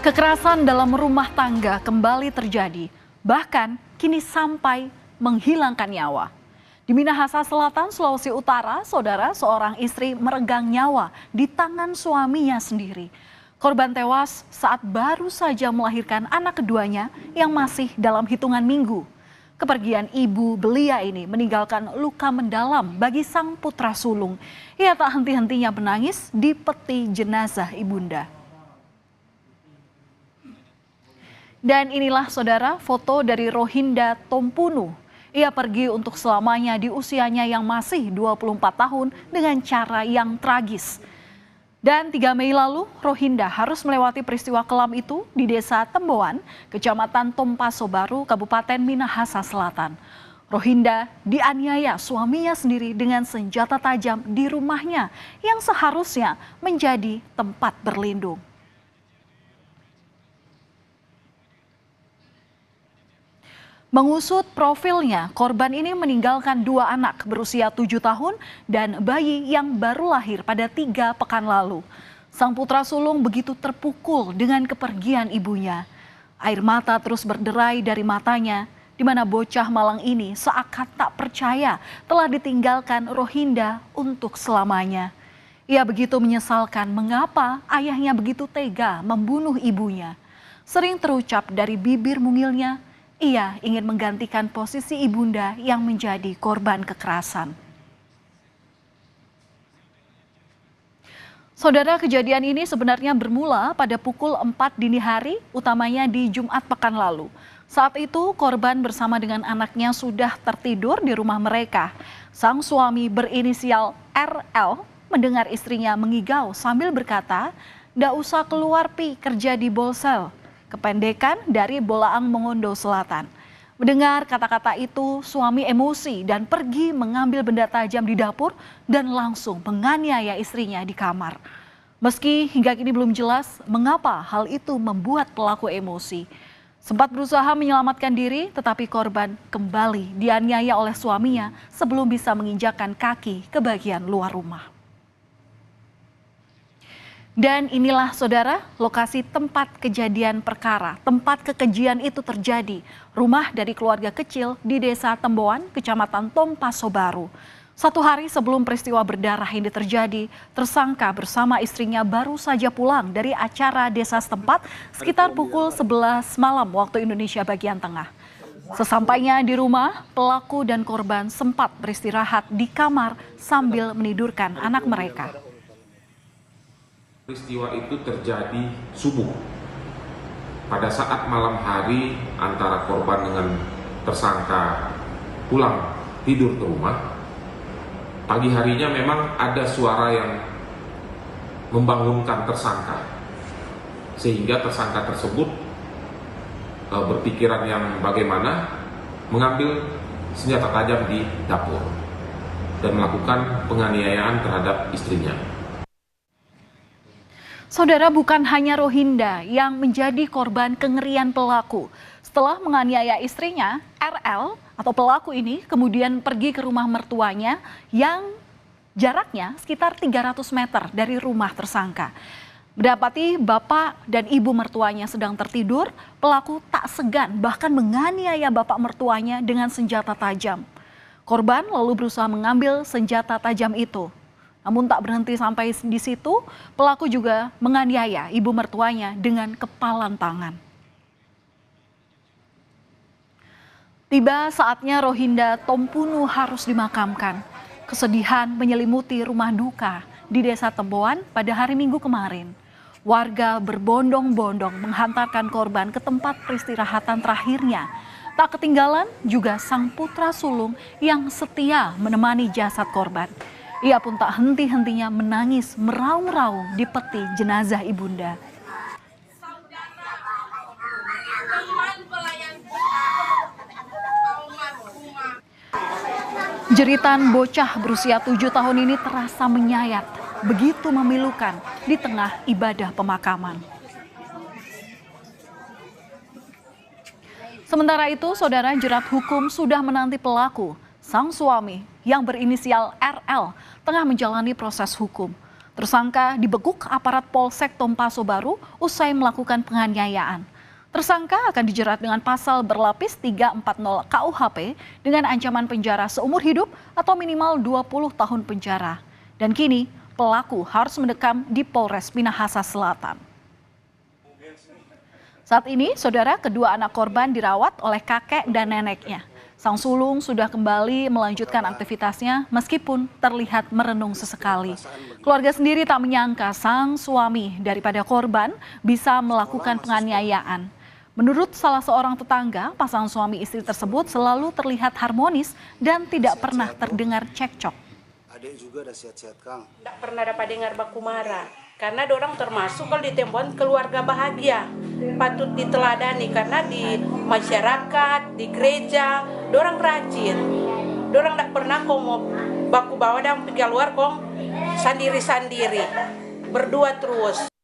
Kekerasan dalam rumah tangga kembali terjadi, bahkan kini sampai menghilangkan nyawa. Di Minahasa Selatan, Sulawesi Utara, saudara, seorang istri meregang nyawa di tangan suaminya sendiri. Korban tewas saat baru saja melahirkan anak keduanya yang masih dalam hitungan minggu. Kepergian ibu belia ini meninggalkan luka mendalam bagi sang putra sulung. Ia tak henti-hentinya menangis di peti jenazah ibunda. Dan inilah saudara foto dari Rohinda Tompunu. Ia pergi untuk selamanya di usianya yang masih 24 tahun dengan cara yang tragis. Dan 3 Mei lalu Rohinda harus melewati peristiwa kelam itu di desa Temboan, Kecamatan Tompaso Baru, Kabupaten Minahasa Selatan. Rohinda dianiaya suaminya sendiri dengan senjata tajam di rumahnya yang seharusnya menjadi tempat berlindung. Mengusut profilnya, korban ini meninggalkan 2 anak berusia 7 tahun dan bayi yang baru lahir pada 3 pekan lalu. Sang putra sulung begitu terpukul dengan kepergian ibunya. Air mata terus berderai dari matanya, di mana bocah malang ini seakan tak percaya telah ditinggalkan Rohinda untuk selamanya. Ia begitu menyesalkan mengapa ayahnya begitu tega membunuh ibunya. Sering terucap dari bibir mungilnya, ia ingin menggantikan posisi ibunda yang menjadi korban kekerasan. Saudara, kejadian ini sebenarnya bermula pada pukul 4 dini hari, utamanya di Jumat pekan lalu. Saat itu korban bersama dengan anaknya sudah tertidur di rumah mereka. Sang suami berinisial RL mendengar istrinya mengigau sambil berkata, "Ndak usah keluar pi, kerja di Bolsel." Kependekan dari Bolaang Mongondo Selatan. Mendengar kata-kata itu, suami emosi dan pergi mengambil benda tajam di dapur dan langsung menganiaya istrinya di kamar. Meski hingga kini belum jelas mengapa hal itu membuat pelaku emosi. Sempat berusaha menyelamatkan diri, tetapi korban kembali dianiaya oleh suaminya sebelum bisa menginjakkan kaki ke bagian luar rumah. Dan inilah saudara lokasi tempat kejadian perkara, tempat kekejian itu terjadi. Rumah dari keluarga kecil di desa Temboan, Kecamatan Tompaso Baru. 1 hari sebelum peristiwa berdarah ini terjadi, tersangka bersama istrinya baru saja pulang dari acara desa setempat sekitar pukul 11 malam waktu Indonesia bagian tengah. Sesampainya di rumah, pelaku dan korban sempat beristirahat di kamar sambil menidurkan anak mereka. Peristiwa itu terjadi subuh. Pada saat malam hari antara korban dengan tersangka pulang tidur ke rumah, pagi harinya memang ada suara yang membangunkan tersangka. Sehingga tersangka tersebut berpikiran yang bagaimana mengambil senjata tajam di dapur dan melakukan penganiayaan terhadap istrinya. Saudara, bukan hanya Rohinda yang menjadi korban kengerian pelaku. Setelah menganiaya istrinya, RL atau pelaku ini kemudian pergi ke rumah mertuanya yang jaraknya sekitar 300 meter dari rumah tersangka. Mendapati bapak dan ibu mertuanya sedang tertidur, pelaku tak segan bahkan menganiaya bapak mertuanya dengan senjata tajam. Korban lalu berusaha mengambil senjata tajam itu. Namun tak berhenti sampai di situ, pelaku juga menganiaya ibu mertuanya dengan kepalan tangan. Tiba saatnya Rohinda Tompunu harus dimakamkan. Kesedihan menyelimuti rumah duka di desa Temboan pada hari Minggu kemarin. Warga berbondong-bondong menghantarkan korban ke tempat peristirahatan terakhirnya. Tak ketinggalan juga sang putra sulung yang setia menemani jasad korban. Ia pun tak henti-hentinya menangis meraung-raung di peti jenazah ibunda. Jeritan bocah berusia 7 tahun ini terasa menyayat, begitu memilukan di tengah ibadah pemakaman. Sementara itu, saudara, jerat hukum sudah menanti pelaku. Sang suami yang berinisial RL tengah menjalani proses hukum. Tersangka dibekuk aparat Polsek Tompaso Baru usai melakukan penganiayaan. Tersangka akan dijerat dengan pasal berlapis 340 KUHP dengan ancaman penjara seumur hidup atau minimal 20 tahun penjara. Dan kini pelaku harus mendekam di Polres Minahasa Selatan. Saat ini, saudara, kedua anak korban dirawat oleh kakek dan neneknya. Sang sulung sudah kembali melanjutkan aktivitasnya meskipun terlihat merenung sesekali. Keluarga sendiri tak menyangka sang suami daripada korban bisa melakukan penganiayaan. Menurut salah seorang tetangga, pasangan suami istri tersebut selalu terlihat harmonis dan tidak pernah terdengar cekcok. Adik juga udah sehat-sehat, Kang. Tidak pernah dapat dengar baku marah. Karena dorang termasuk kalau di tembuan keluarga bahagia. Patut diteladani karena di masyarakat, di gereja, dorang rajin. Dorang tidak pernah mau baku bawa dan pergi keluar kong sendiri-sendiri. Berdua terus.